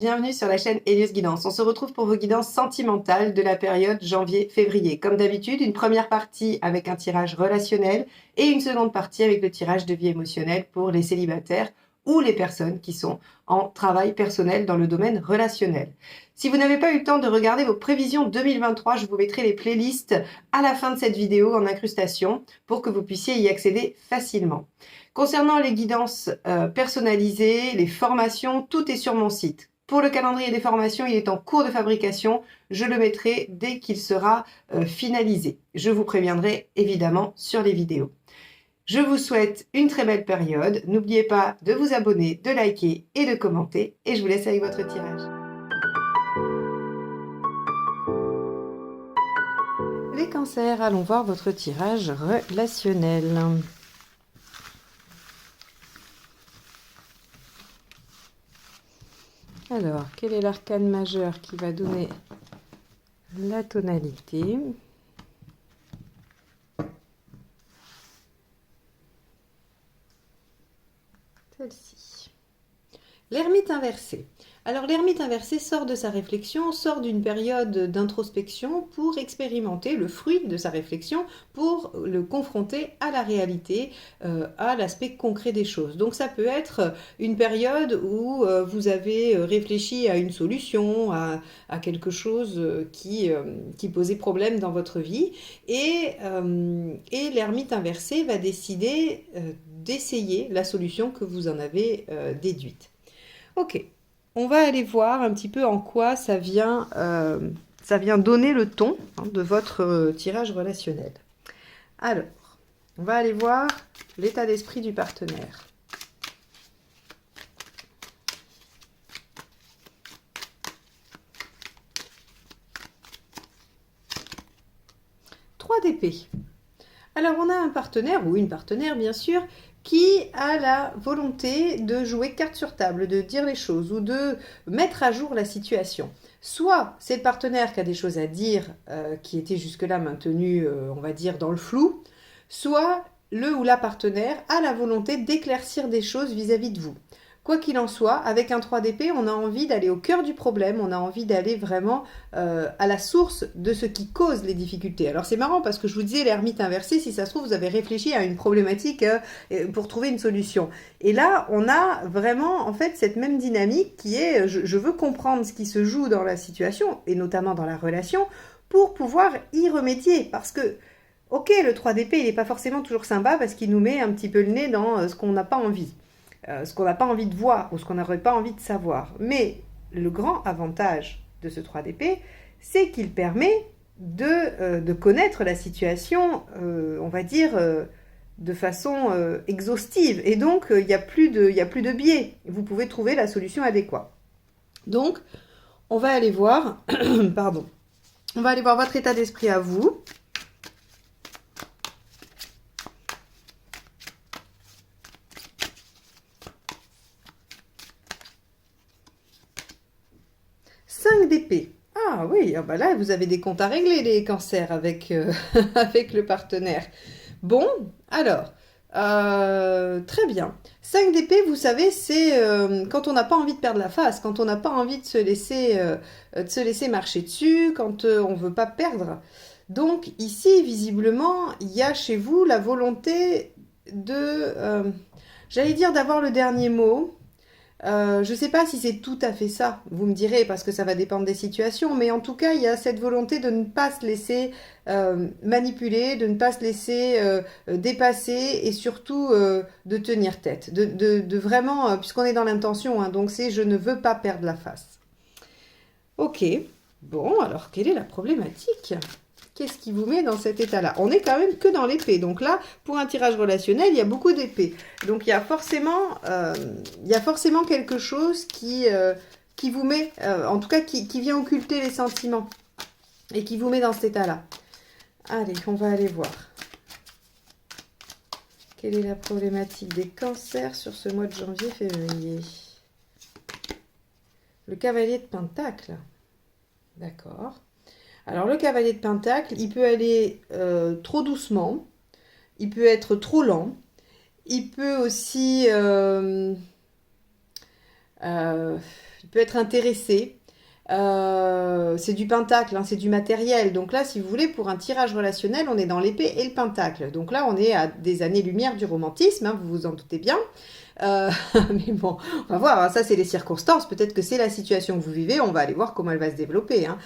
Bienvenue sur la chaîne Hélios Guidance. On se retrouve pour vos guidances sentimentales de la période janvier-février. Comme d'habitude, une première partie avec un tirage relationnel et une seconde partie avec le tirage de vie émotionnelle pour les célibataires ou les personnes qui sont en travail personnel dans le domaine relationnel. Si vous n'avez pas eu le temps de regarder vos prévisions 2023, je vous mettrai les playlists à la fin de cette vidéo en incrustation pour que vous puissiez y accéder facilement. Concernant les guidances personnalisées, les formations, tout est sur mon site. Pour le calendrier des formations, il est en cours de fabrication. Je le mettrai dès qu'il sera finalisé. Je vous préviendrai évidemment sur les vidéos. Je vous souhaite une très belle période. N'oubliez pas de vous abonner, de liker et de commenter. Et je vous laisse avec votre tirage. Les cancers, allons voir votre tirage relationnel. Alors, quel est l'arcane majeur qui va donner la tonalité? Celle-ci. L'ermite inversé. Alors l'ermite inversé sort de sa réflexion, sort d'une période d'introspection pour expérimenter le fruit de sa réflexion, pour le confronter à la réalité, à l'aspect concret des choses. Donc ça peut être une période où vous avez réfléchi à une solution, à quelque chose qui posait problème dans votre vie, et l'ermite inversé va décider d'essayer la solution que vous en avez déduite. Ok, on va aller voir un petit peu en quoi ça vient donner le ton de votre tirage relationnel. Alors, on va aller voir l'état d'esprit du partenaire. Trois d'épée. Alors, on a un partenaire, ou une partenaire bien sûr, qui a la volonté de jouer carte sur table, de dire les choses ou de mettre à jour la situation. Soit c'est le partenaire qui a des choses à dire qui étaient jusque-là maintenues, on va dire, dans le flou, soit le ou la partenaire a la volonté d'éclaircir des choses vis-à-vis de vous. Quoi qu'il en soit, avec un 3 d'épée, on a envie d'aller au cœur du problème, on a envie d'aller vraiment à la source de ce qui cause les difficultés. Alors c'est marrant parce que je vous disais, l'ermite inversé, si ça se trouve, vous avez réfléchi à une problématique pour trouver une solution. Et là, on a vraiment en fait cette même dynamique qui est, je veux comprendre ce qui se joue dans la situation, et notamment dans la relation, pour pouvoir y remédier. Parce que, ok, le 3 d'épée, il n'est pas forcément toujours sympa parce qu'il nous met un petit peu le nez dans ce qu'on n'a pas envie. Ce qu'on n'a pas envie de voir ou ce qu'on n'aurait pas envie de savoir. Mais le grand avantage de ce 3 d'épée, c'est qu'il permet de connaître la situation, on va dire, de façon exhaustive. Et donc, il n'y a plus de biais. Vous pouvez trouver la solution adéquate. Donc, on va aller voir, pardon, on va aller voir votre état d'esprit à vous. D'épée. Ah oui, ah bah là, vous avez des comptes à régler, les cancers, avec, avec le partenaire. Bon, alors, très bien. 5 d'épée, vous savez, c'est quand on n'a pas envie de perdre la face, quand on n'a pas envie de se laisser marcher dessus, quand on ne veut pas perdre. Donc ici, visiblement, il y a chez vous la volonté j'allais dire d'avoir le dernier mot. Je ne sais pas si c'est tout à fait ça, vous me direz, parce que ça va dépendre des situations, mais en tout cas, il y a cette volonté de ne pas se laisser manipuler, de ne pas se laisser dépasser et surtout de tenir tête, de vraiment, puisqu'on est dans l'intention, hein, donc c'est je ne veux pas perdre la face. Ok, bon, alors quelle est la problématique ? Qu'est-ce qui vous met dans cet état-là? On est quand même que dans l'épée. Donc là, pour un tirage relationnel, il y a beaucoup d'épées. Donc il y a forcément quelque chose qui vous met, en tout cas qui vient occulter les sentiments et qui vous met dans cet état-là. Allez, on va aller voir. Quelle est la problématique des cancers sur ce mois de janvier-février? Le cavalier de Pentacle. D'accord. Alors le cavalier de Pentacle, il peut aller trop doucement, il peut être trop lent, il peut aussi il peut être intéressé. C'est du pentacle, hein, c'est du matériel. Donc là, si vous voulez, pour un tirage relationnel, on est dans l'épée et le pentacle. Donc là, on est à des années-lumière du romantisme, hein, vous vous en doutez bien. Mais bon, on va voir, hein, ça c'est les circonstances, peut-être que c'est la situation que vous vivez, on va aller voir comment elle va se développer. Hein.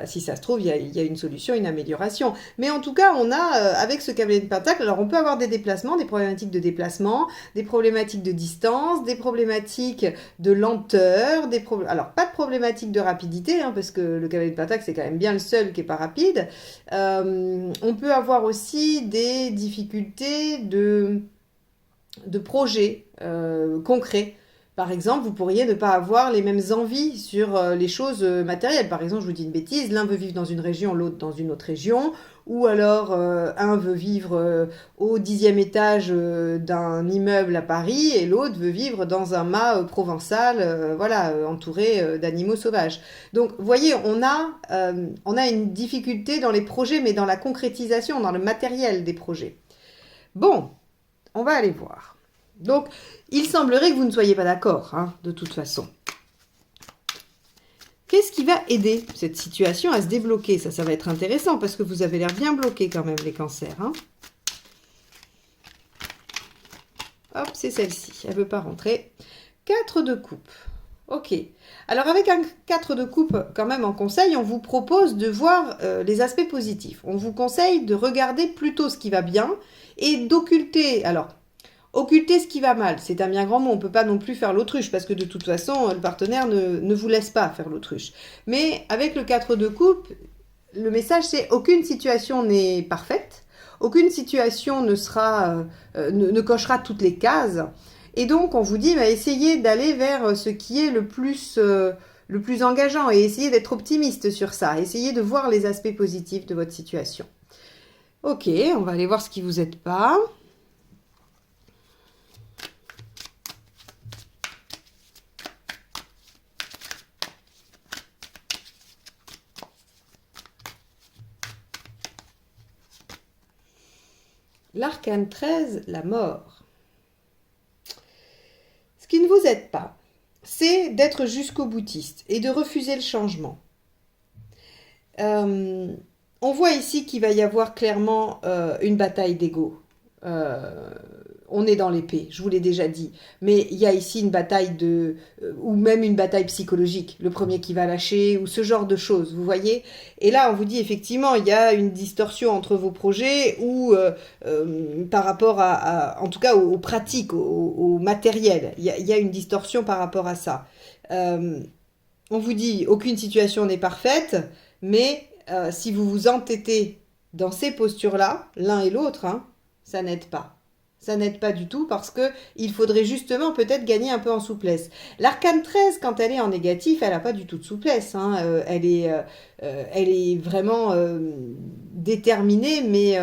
Si ça se trouve, il y a une solution, une amélioration. Mais en tout cas, on a, avec ce cavalier de pentacle, alors on peut avoir des déplacements, des problématiques de déplacement, des problématiques de distance, des problématiques de lenteur, alors pas de problématiques de rapidité, hein, parce que le cavalier de pentacle, c'est quand même bien le seul qui n'est pas rapide. On peut avoir aussi des difficultés de projets concrets. Par exemple, vous pourriez ne pas avoir les mêmes envies sur les choses matérielles. Par exemple, je vous dis une bêtise, l'un veut vivre dans une région, l'autre dans une autre région. Ou alors, un veut vivre au 10e étage d'un immeuble à Paris et l'autre veut vivre dans un mât provençal, voilà, entouré d'animaux sauvages. Donc, vous voyez, on a une difficulté dans les projets, mais dans la concrétisation, dans le matériel des projets. Bon, on va aller voir. Donc, il semblerait que vous ne soyez pas d'accord, hein, de toute façon. Qu'est-ce qui va aider cette situation à se débloquer? Ça va être intéressant parce que vous avez l'air bien bloqué quand même, les cancers. Hein. Hop, c'est celle-ci. Elle ne veut pas rentrer. 4 de coupe. Ok. Alors, avec un 4 de coupe, quand même, en conseil, on vous propose de voir les aspects positifs. On vous conseille de regarder plutôt ce qui va bien et d'occulter... Alors, occulter ce qui va mal, c'est un bien grand mot, on ne peut pas non plus faire l'autruche, parce que de toute façon, le partenaire ne vous laisse pas faire l'autruche. Mais avec le 4 de coupe, le message c'est aucune situation n'est parfaite, aucune situation ne cochera toutes les cases, et donc on vous dit, essayez d'aller vers ce qui est le plus engageant, et essayez d'être optimiste sur ça, essayez de voir les aspects positifs de votre situation. Ok, on va aller voir ce qui vous aide pas. L'arcane 13, la mort. Ce qui ne vous aide pas, c'est d'être jusqu'au boutiste et de refuser le changement. On voit ici qu'il va y avoir clairement une bataille d'ego. On est dans l'épée, je vous l'ai déjà dit. Mais il y a ici une bataille ou même une bataille psychologique. Le premier qui va lâcher, ou ce genre de choses, vous voyez. Et là, on vous dit effectivement, il y a une distorsion entre vos projets ou par rapport en tout cas aux pratiques, au matériel. Il y a une distorsion par rapport à ça. On vous dit, aucune situation n'est parfaite, mais si vous vous entêtez dans ces postures-là, l'un et l'autre, hein, ça n'aide pas. Ça n'aide pas du tout parce qu'il faudrait justement peut-être gagner un peu en souplesse. L'arcane 13, quand elle est en négatif, elle n'a pas du tout de souplesse. Hein. Elle est vraiment déterminée, mais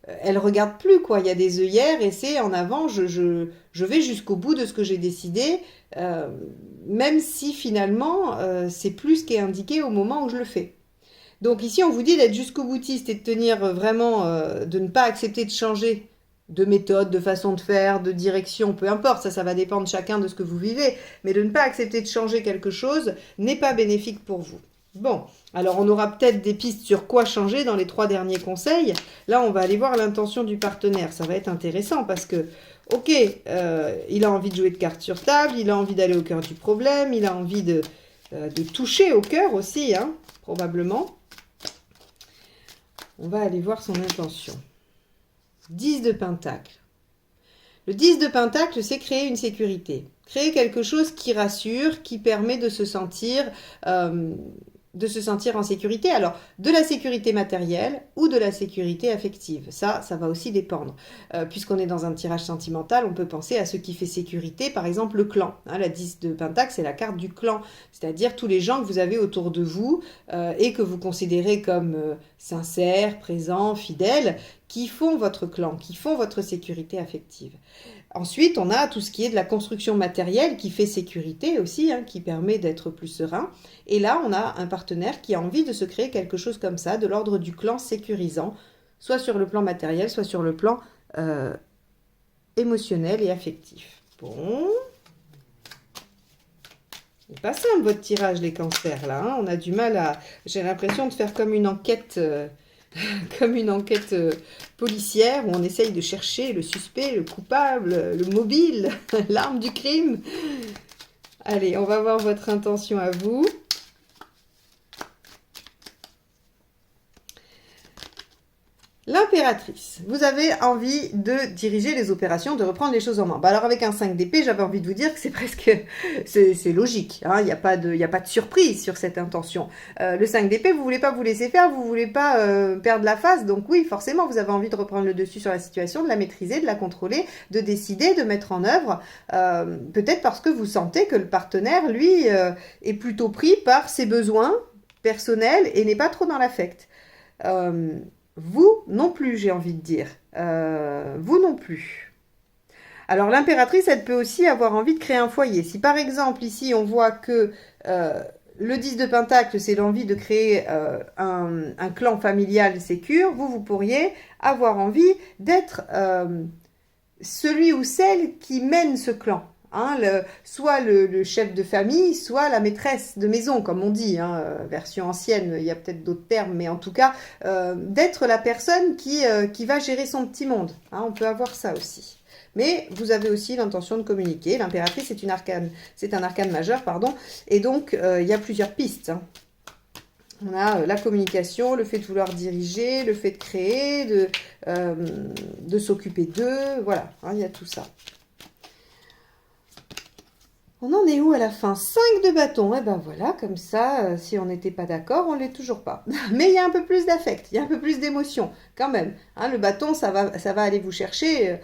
elle regarde plus, quoi. Il y a des œillères et c'est en avant, je vais jusqu'au bout de ce que j'ai décidé, même si finalement, c'est plus ce qui est indiqué au moment où je le fais. Donc ici, on vous dit d'être jusqu'au boutiste et de tenir vraiment, de ne pas accepter de changer de méthode, de façon de faire, de direction, peu importe, ça va dépendre chacun de ce que vous vivez, mais de ne pas accepter de changer quelque chose n'est pas bénéfique pour vous. Bon, alors on aura peut-être des pistes sur quoi changer dans les 3 derniers conseils. Là, on va aller voir l'intention du partenaire, ça va être intéressant parce que, ok, il a envie de jouer de cartes sur table, il a envie d'aller au cœur du problème, il a envie de toucher au cœur aussi, hein, probablement. On va aller voir son intention. 10 de pentacle. Le 10 de pentacle, c'est créer une sécurité. Créer quelque chose qui rassure, qui permet de se sentir en sécurité. Alors, de la sécurité matérielle ou de la sécurité affective. Ça va aussi dépendre. Puisqu'on est dans un tirage sentimental, on peut penser à ce qui fait sécurité, par exemple le clan. Hein, la 10 de pentacle, c'est la carte du clan. C'est-à-dire tous les gens que vous avez autour de vous et que vous considérez comme sincères, présents, fidèles, qui font votre clan, qui font votre sécurité affective. Ensuite, on a tout ce qui est de la construction matérielle qui fait sécurité aussi, hein, qui permet d'être plus serein. Et là, on a un partenaire qui a envie de se créer quelque chose comme ça, de l'ordre du clan sécurisant, soit sur le plan matériel, soit sur le plan émotionnel et affectif. Bon. C'est pas simple votre tirage, les cancers, là. Hein. On a du mal à... J'ai l'impression de faire comme une enquête, policière où on essaye de chercher le suspect, le coupable, le mobile, l'arme du crime. Allez, on va voir votre intention à vous. L'impératrice, vous avez envie de diriger les opérations, de reprendre les choses en main. Bah alors avec un 5 d'épée, j'avais envie de vous dire que c'est presque, c'est logique. Hein, il n'y a pas de surprise sur cette intention. Le 5 d'épée, vous voulez pas vous laisser faire, vous voulez pas perdre la face. Donc oui, forcément, vous avez envie de reprendre le dessus sur la situation, de la maîtriser, de la contrôler, de décider, de mettre en œuvre. Peut-être parce que vous sentez que le partenaire, lui, est plutôt pris par ses besoins personnels et n'est pas trop dans l'affect. Vous non plus, j'ai envie de dire. Vous non plus. Alors, l'impératrice, elle peut aussi avoir envie de créer un foyer. Si, par exemple, ici, on voit que le 10 de Pentacle, c'est l'envie de créer un clan familial sécure, vous pourriez avoir envie d'être celui ou celle qui mène ce clan. Hein, soit le chef de famille, soit la maîtresse de maison, comme on dit, hein, version ancienne, il y a peut-être d'autres termes, mais en tout cas, d'être la personne qui va gérer son petit monde. Hein, on peut avoir ça aussi. Mais vous avez aussi l'intention de communiquer. L'impératrice c'est un arcane majeur, pardon, et donc il y a plusieurs pistes. Hein. On a la communication, le fait de vouloir diriger, le fait de créer, de s'occuper d'eux, voilà, hein, il y a tout ça. On en est où à la fin? 5 de bâton. Eh ben voilà, comme ça, si on n'était pas d'accord, on ne l'est toujours pas. Mais il y a un peu plus d'affect, il y a un peu plus d'émotion, quand même. Hein, le bâton, ça va aller vous chercher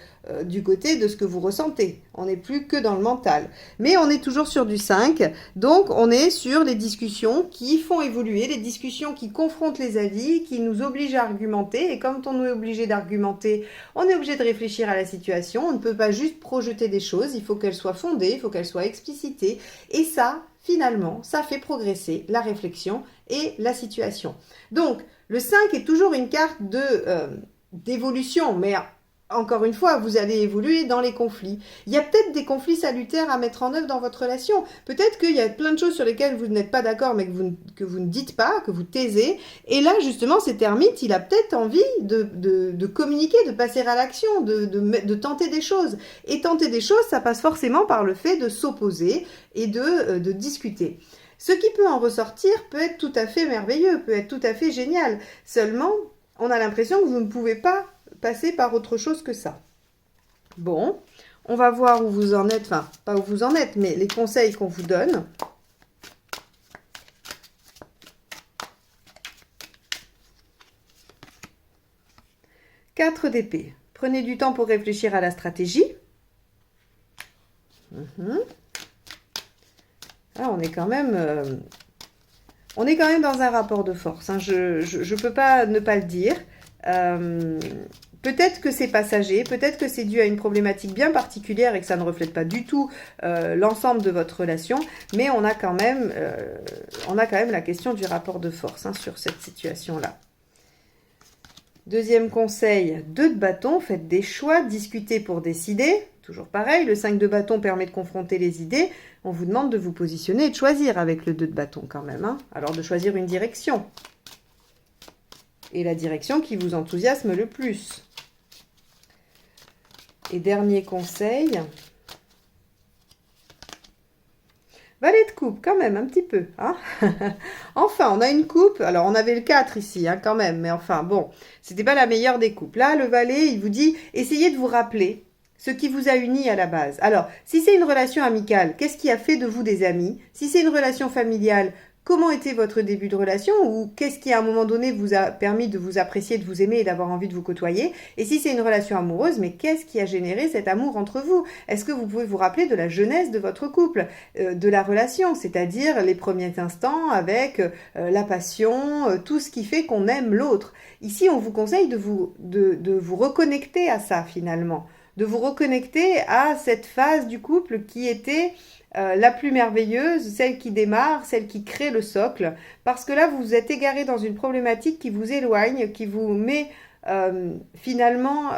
du côté de ce que vous ressentez. On n'est plus que dans le mental. Mais on est toujours sur du 5, donc on est sur les discussions qui font évoluer, les discussions qui confrontent les avis, qui nous obligent à argumenter. Et quand on est obligé d'argumenter, on est obligé de réfléchir à la situation. On ne peut pas juste projeter des choses, il faut qu'elles soient fondées, il faut qu'elles soient explicitées. Et ça, finalement, ça fait progresser la réflexion et la situation. Donc, le 5 est toujours une carte d'évolution, mais encore une fois, vous allez évoluer dans les conflits. Il y a peut-être des conflits salutaires à mettre en œuvre dans votre relation. Peut-être qu'il y a plein de choses sur lesquelles vous n'êtes pas d'accord, mais que vous ne dites pas, que vous taisez. Et là, justement, cet ermite, il a peut-être envie de communiquer, de passer à l'action, de tenter des choses. Et tenter des choses, ça passe forcément par le fait de s'opposer et de discuter. Ce qui peut en ressortir peut être tout à fait merveilleux, peut être tout à fait génial. Seulement, on a l'impression que vous ne pouvez pas passer par autre chose que ça. Bon, on va voir où vous en êtes, enfin, pas où vous en êtes, mais les conseils qu'on vous donne. Quatre d'épée. Prenez du temps pour réfléchir à la stratégie. Ah, on est quand même dans un rapport de force. Hein. Je peux pas ne pas le dire. Peut-être que c'est passager, peut-être que c'est dû à une problématique bien particulière et que ça ne reflète pas du tout l'ensemble de votre relation, mais on a quand même la question du rapport de force hein, sur cette situation-là. Deuxième conseil, 2 de bâton, faites des choix, discutez pour décider. Toujours pareil, le 5 de bâton permet de confronter les idées. On vous demande de vous positionner et de choisir avec le 2 de bâton quand même. Hein. Alors de choisir une direction. Et la direction qui vous enthousiasme le plus. Et dernier conseil. Valet de coupe, quand même, un petit peu. Hein. Enfin, on a une coupe. Alors, on avait le 4 ici, hein, quand même. Mais enfin, bon, c'était pas la meilleure des coupes. Là, le valet, il vous dit, essayez de vous rappeler ce qui vous a uni à la base. Alors, si c'est une relation amicale, qu'est-ce qui a fait de vous des amis? Si c'est une relation familiale, comment était votre début de relation? Ou qu'est-ce qui, à un moment donné, vous a permis de vous apprécier, de vous aimer et d'avoir envie de vous côtoyer? Et si c'est une relation amoureuse, mais qu'est-ce qui a généré cet amour entre vous? Est-ce que vous pouvez vous rappeler de la jeunesse de votre couple, de la relation, c'est-à-dire les premiers instants avec la passion, tout ce qui fait qu'on aime l'autre? Ici, on vous conseille de vous reconnecter à ça, finalement. De vous reconnecter à cette phase du couple qui était la plus merveilleuse, celle qui démarre, celle qui crée le socle, parce que là, vous vous êtes égaré dans une problématique qui vous éloigne, qui vous met finalement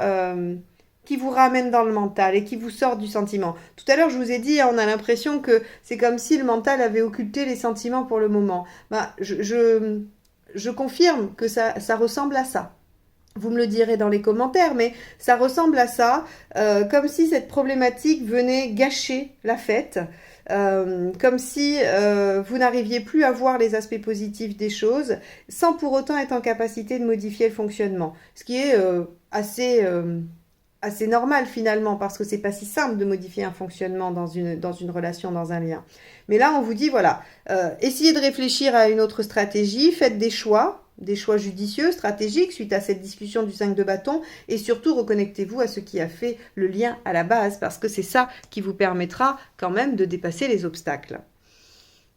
qui vous ramène dans le mental et qui vous sort du sentiment. Tout à l'heure, je vous ai dit, on a l'impression que c'est comme si le mental avait occulté les sentiments pour le moment. Je confirme que ça ressemble à ça. Vous me le direz dans les commentaires, mais ça ressemble à ça, comme si cette problématique venait gâcher la fête, comme si vous n'arriviez plus à voir les aspects positifs des choses, sans pour autant être en capacité de modifier le fonctionnement. Ce qui est assez normal finalement, parce que c'est pas si simple de modifier un fonctionnement dans une relation, dans un lien. Mais là, on vous dit, voilà, essayez de réfléchir à une autre stratégie, faites des choix judicieux, stratégiques, suite à cette discussion du 5 de bâton, et surtout reconnectez-vous à ce qui a fait le lien à la base, parce que c'est ça qui vous permettra quand même de dépasser les obstacles.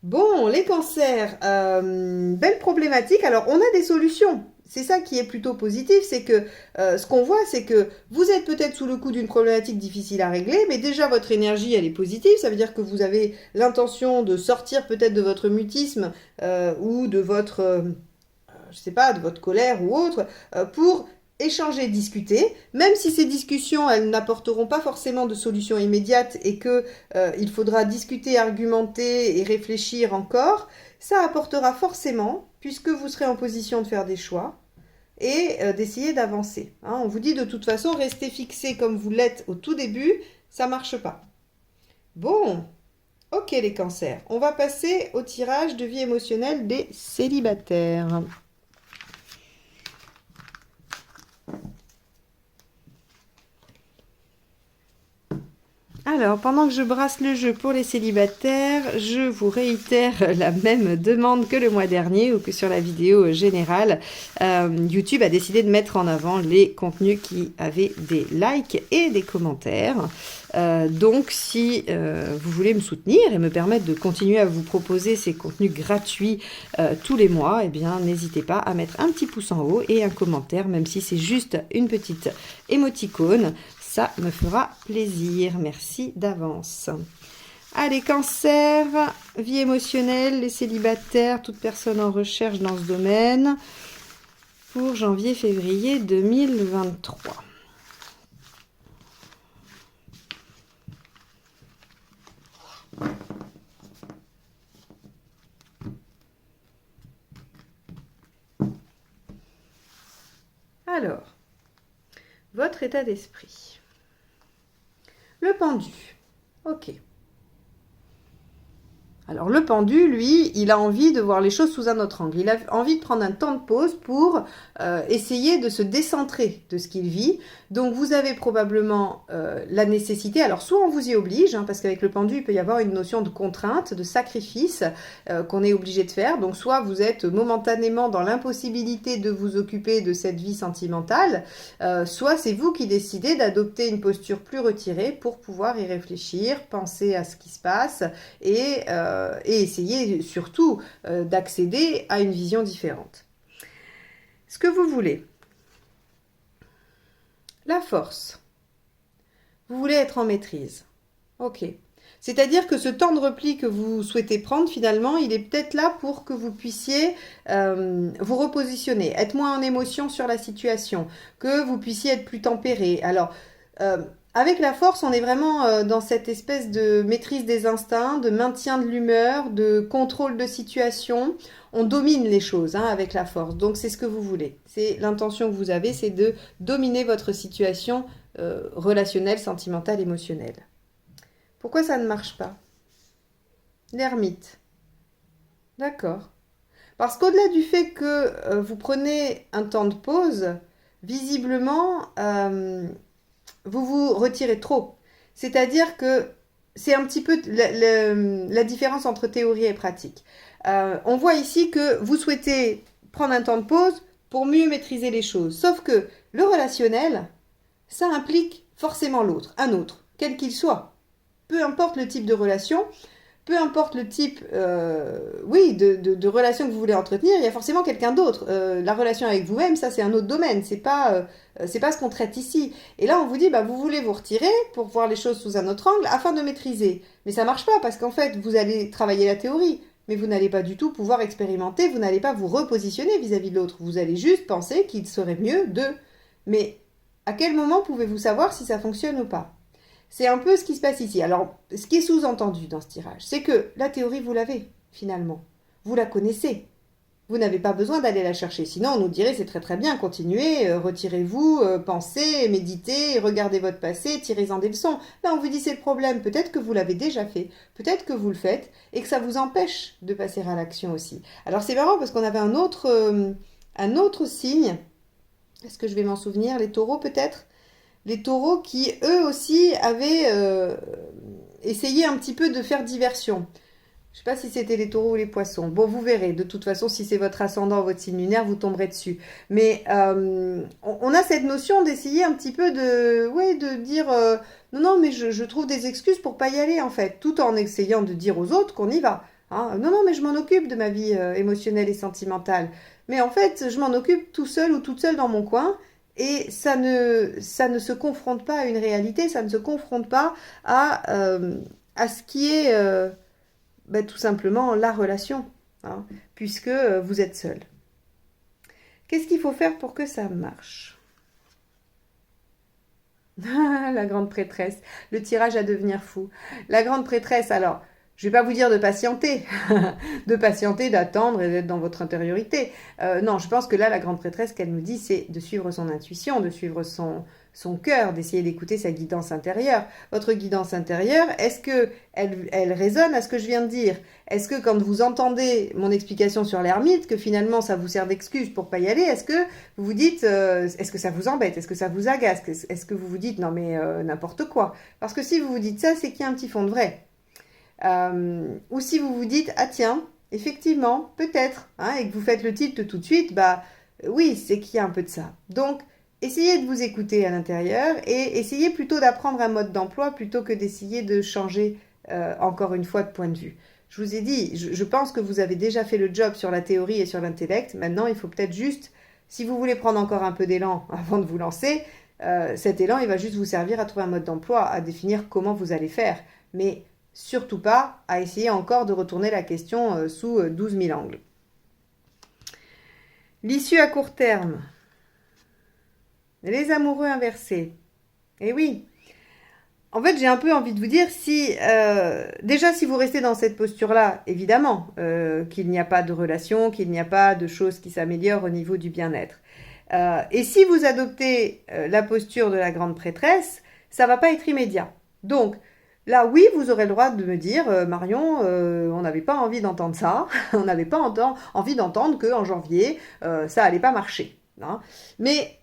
Bon, les cancers, belle problématique. Alors, on a des solutions. C'est ça qui est plutôt positif, c'est que ce qu'on voit, c'est que vous êtes peut-être sous le coup d'une problématique difficile à régler, mais déjà votre énergie, elle est positive. Ça veut dire que vous avez l'intention de sortir peut-être de votre mutisme ou de votre, je sais pas, de votre colère ou autre, pour échanger, discuter, même si ces discussions, elles n'apporteront pas forcément de solution immédiate et que il faudra discuter, argumenter et réfléchir encore, ça apportera forcément, puisque vous serez en position de faire des choix et d'essayer d'avancer. Hein, on vous dit de toute façon, rester fixé comme vous l'êtes au tout début, ça marche pas. Bon, ok les cancers, on va passer au tirage de vie émotionnelle des célibataires. Alors, pendant que je brasse le jeu pour les célibataires, je vous réitère la même demande que le mois dernier ou que sur la vidéo générale. YouTube a décidé de mettre en avant les contenus qui avaient des likes et des commentaires. Donc, si vous voulez me soutenir et me permettre de continuer à vous proposer ces contenus gratuits tous les mois, eh bien, n'hésitez pas à mettre un petit pouce en haut et un commentaire, même si c'est juste une petite émoticône. Ça me fera plaisir. Merci d'avance. Allez, cancer, vie émotionnelle, les célibataires, toute personne en recherche dans ce domaine pour janvier-février 2023. Alors, votre état d'esprit. Le pendu. Ok. Alors le pendu, lui, il a envie de voir les choses sous un autre angle. Il a envie de prendre un temps de pause pour essayer de se décentrer de ce qu'il vit. Donc vous avez probablement la nécessité, alors soit on vous y oblige, hein, parce qu'avec le pendu, il peut y avoir une notion de contrainte, de sacrifice qu'on est obligé de faire. Donc soit vous êtes momentanément dans l'impossibilité de vous occuper de cette vie sentimentale, soit c'est vous qui décidez d'adopter une posture plus retirée pour pouvoir y réfléchir, penser à ce qui se passe et essayer surtout d'accéder à une vision différente. Ce que vous voulez. La force. Vous voulez être en maîtrise. Ok. C'est-à-dire que ce temps de repli que vous souhaitez prendre, finalement, il est peut-être là pour que vous puissiez vous repositionner, être moins en émotion sur la situation, que vous puissiez être plus tempéré. Alors, avec la force, on est vraiment dans cette espèce de maîtrise des instincts, de maintien de l'humeur, de contrôle de situation. On domine les choses avec la force. Donc, c'est ce que vous voulez. C'est l'intention que vous avez, c'est de dominer votre situation relationnelle, sentimentale, émotionnelle. Pourquoi ça ne marche pas? L'ermite. D'accord. Parce qu'au-delà du fait que vous prenez un temps de pause, visiblement, vous vous retirez trop. C'est-à-dire que c'est un petit peu la différence entre théorie et pratique. On voit ici que vous souhaitez prendre un temps de pause pour mieux maîtriser les choses. Sauf que le relationnel, ça implique forcément l'autre, un autre, quel qu'il soit. Peu importe le type de relation, peu importe le type de relation que vous voulez entretenir, il y a forcément quelqu'un d'autre. La relation avec vous-même, ça c'est un autre domaine, c'est pas ce qu'on traite ici. Et là on vous dit, vous voulez vous retirer pour voir les choses sous un autre angle afin de maîtriser. Mais ça marche pas parce qu'en fait vous allez travailler la théorie, mais vous n'allez pas du tout pouvoir expérimenter, vous n'allez pas vous repositionner vis-à-vis de l'autre. Vous allez juste penser qu'il serait mieux de... Mais À quel moment pouvez-vous savoir si ça fonctionne ou pas? C'est un peu ce qui se passe ici. Alors, ce qui est sous-entendu dans ce tirage, c'est que la théorie, vous l'avez, finalement. Vous la connaissez. Vous n'avez pas besoin d'aller la chercher. Sinon, on nous dirait, c'est très très bien, continuez, retirez-vous, pensez, méditez, regardez votre passé, tirez-en des leçons. Là, on vous dit, c'est le problème. Peut-être que vous l'avez déjà fait, peut-être que vous le faites, et que ça vous empêche de passer à l'action aussi. Alors, c'est marrant parce qu'on avait un autre signe. Est-ce que je vais m'en souvenir? Les taureaux, peut-être? Les taureaux qui, eux aussi, avaient essayé un petit peu de faire diversion. Je ne sais pas si c'était les taureaux ou les poissons. Bon, vous verrez. De toute façon, si c'est votre ascendant, votre signe lunaire, vous tomberez dessus. Mais on a cette notion d'essayer un petit peu de dire non, non, mais je trouve des excuses pour pas y aller, en fait. Tout en essayant de dire aux autres qu'on y va. Hein. Non, non, mais je m'en occupe de ma vie émotionnelle et sentimentale. Mais en fait, je m'en occupe tout seul ou toute seule dans mon coin. Et ça ne se confronte pas à une réalité, ça ne se confronte pas à ce qui est tout simplement la relation, hein, puisque vous êtes seul. Qu'est-ce qu'il faut faire pour que ça marche? La grande prêtresse, le tirage à devenir fou. La grande prêtresse, alors, je ne vais pas vous dire de patienter, d'attendre et d'être dans votre intériorité. Non, je pense que là, la grande prêtresse, qu'elle nous dit, c'est de suivre son intuition, de suivre son cœur, d'essayer d'écouter sa guidance intérieure. Votre guidance intérieure, est-ce qu'elle résonne à ce que je viens de dire? Est-ce que quand vous entendez mon explication sur l'ermite, que finalement ça vous sert d'excuse pour pas y aller, est-ce que vous vous dites, est-ce que ça vous embête? Est-ce que ça vous agace? Est-ce que vous vous dites, non mais n'importe quoi? Parce que si vous vous dites ça, c'est qu'il y a un petit fond de vrai. Ou si vous vous dites, ah tiens, effectivement, peut-être, hein, et que vous faites le tilt tout de suite, bah oui, c'est qu'il y a un peu de ça. Donc, essayez de vous écouter à l'intérieur et essayez plutôt d'apprendre un mode d'emploi plutôt que d'essayer de changer encore une fois de point de vue. Je vous ai dit, je pense que vous avez déjà fait le job sur la théorie et sur l'intellect. Maintenant, il faut peut-être juste, si vous voulez prendre encore un peu d'élan avant de vous lancer, cet élan, il va juste vous servir à trouver un mode d'emploi, à définir comment vous allez faire. Mais surtout pas à essayer encore de retourner la question sous 12 000 angles. L'issue à court terme. Les amoureux inversés. Eh oui. En fait, j'ai un peu envie de vous dire, déjà si vous restez dans cette posture-là, évidemment, qu'il n'y a pas de relation, qu'il n'y a pas de choses qui s'améliorent au niveau du bien-être. Et si vous adoptez la posture de la grande prêtresse, ça va pas être immédiat. Donc, là, oui, vous aurez le droit de me dire, Marion, on n'avait pas envie d'entendre ça, on n'avait pas envie d'entendre qu'en janvier, ça allait pas marcher. Hein. Mais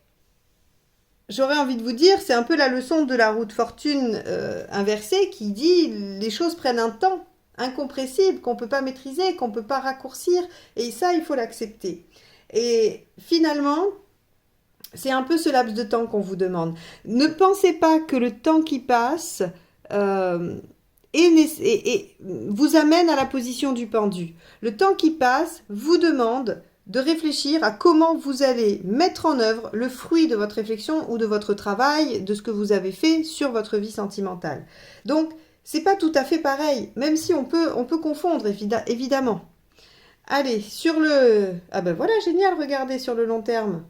j'aurais envie de vous dire, c'est un peu la leçon de la roue de fortune inversée qui dit les choses prennent un temps incompressible qu'on ne peut pas maîtriser, qu'on ne peut pas raccourcir, et ça, il faut l'accepter. Et finalement, c'est un peu ce laps de temps qu'on vous demande. Ne pensez pas que le temps qui passe vous amène à la position du pendu. Le temps qui passe vous demande de réfléchir à comment vous allez mettre en œuvre le fruit de votre réflexion ou de votre travail, de ce que vous avez fait sur votre vie sentimentale. Donc, c'est pas tout à fait pareil, même si on peut confondre, évidemment. Allez, sur le... Ah ben voilà, génial, regardez, sur le long terme.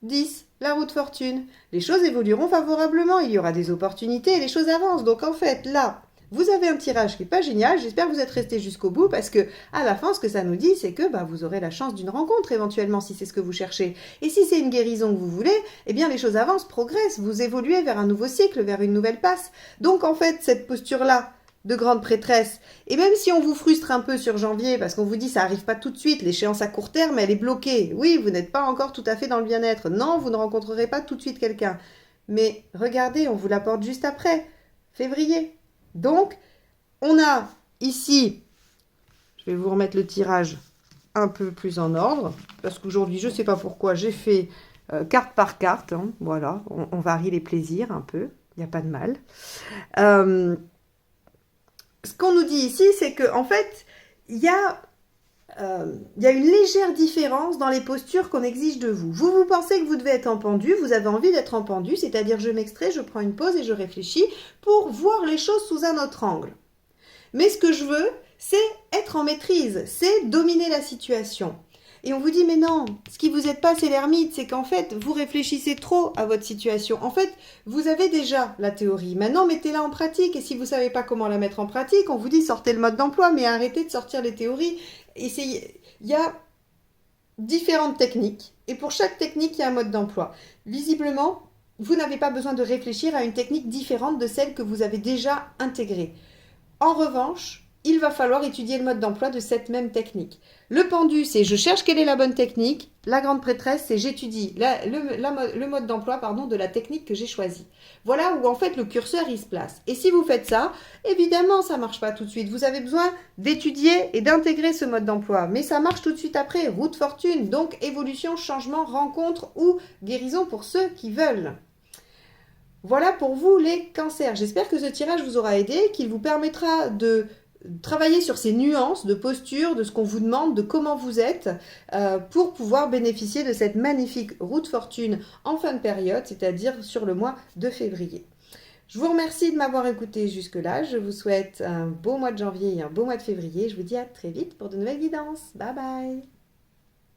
10, la roue de fortune. Les choses évolueront favorablement, il y aura des opportunités et les choses avancent. Donc en fait, là, vous avez un tirage qui n'est pas génial. J'espère que vous êtes resté jusqu'au bout parce que à la fin, ce que ça nous dit, c'est que vous aurez la chance d'une rencontre éventuellement si c'est ce que vous cherchez. Et si c'est une guérison que vous voulez, eh bien les choses avancent, progressent. Vous évoluez vers un nouveau cycle, vers une nouvelle passe. Donc en fait, cette posture-là de grande prêtresse, et même si on vous frustre un peu sur janvier parce qu'on vous dit ça arrive pas tout de suite, l'échéance à court terme elle est bloquée, oui vous n'êtes pas encore tout à fait dans le bien-être, non vous ne rencontrerez pas tout de suite quelqu'un, mais regardez on vous l'apporte juste après, février. Donc on a ici, je vais vous remettre le tirage un peu plus en ordre, parce qu'aujourd'hui je sais pas pourquoi j'ai fait carte par carte, hein, voilà, on varie les plaisirs un peu, il n'y a pas de mal. Ce qu'on nous dit ici, c'est qu'en fait, il y a une légère différence dans les postures qu'on exige de vous. Vous pensez que vous devez être en pendu, vous avez envie d'être en pendu, c'est-à-dire je m'extrais, je prends une pause et je réfléchis pour voir les choses sous un autre angle. Mais ce que je veux, c'est être en maîtrise, c'est dominer la situation. Et on vous dit, mais non, ce qui vous aide pas, c'est l'ermite, c'est qu'en fait, vous réfléchissez trop à votre situation. En fait, vous avez déjà la théorie. Maintenant, mettez-la en pratique. Et si vous savez pas comment la mettre en pratique, on vous dit, sortez le mode d'emploi, mais arrêtez de sortir les théories. Essayez. Il y a différentes techniques. Et pour chaque technique, il y a un mode d'emploi. Visiblement, vous n'avez pas besoin de réfléchir à une technique différente de celle que vous avez déjà intégrée. En revanche, il va falloir étudier le mode d'emploi de cette même technique. Le pendu, c'est je cherche quelle est la bonne technique. La grande prêtresse, c'est j'étudie le mode d'emploi de la technique que j'ai choisie. Voilà où en fait le curseur il se place. Et si vous faites ça, évidemment ça ne marche pas tout de suite. Vous avez besoin d'étudier et d'intégrer ce mode d'emploi. Mais ça marche tout de suite après. Route fortune, donc évolution, changement, rencontre ou guérison pour ceux qui veulent. Voilà pour vous les cancers. J'espère que ce tirage vous aura aidé, qu'il vous permettra de travailler sur ces nuances de posture, de ce qu'on vous demande, de comment vous êtes, pour pouvoir bénéficier de cette magnifique route fortune en fin de période, c'est-à-dire sur le mois de février. Je vous remercie de m'avoir écouté jusque-là. Je vous souhaite un beau mois de janvier et un beau mois de février. Je vous dis à très vite pour de nouvelles guidances. Bye bye!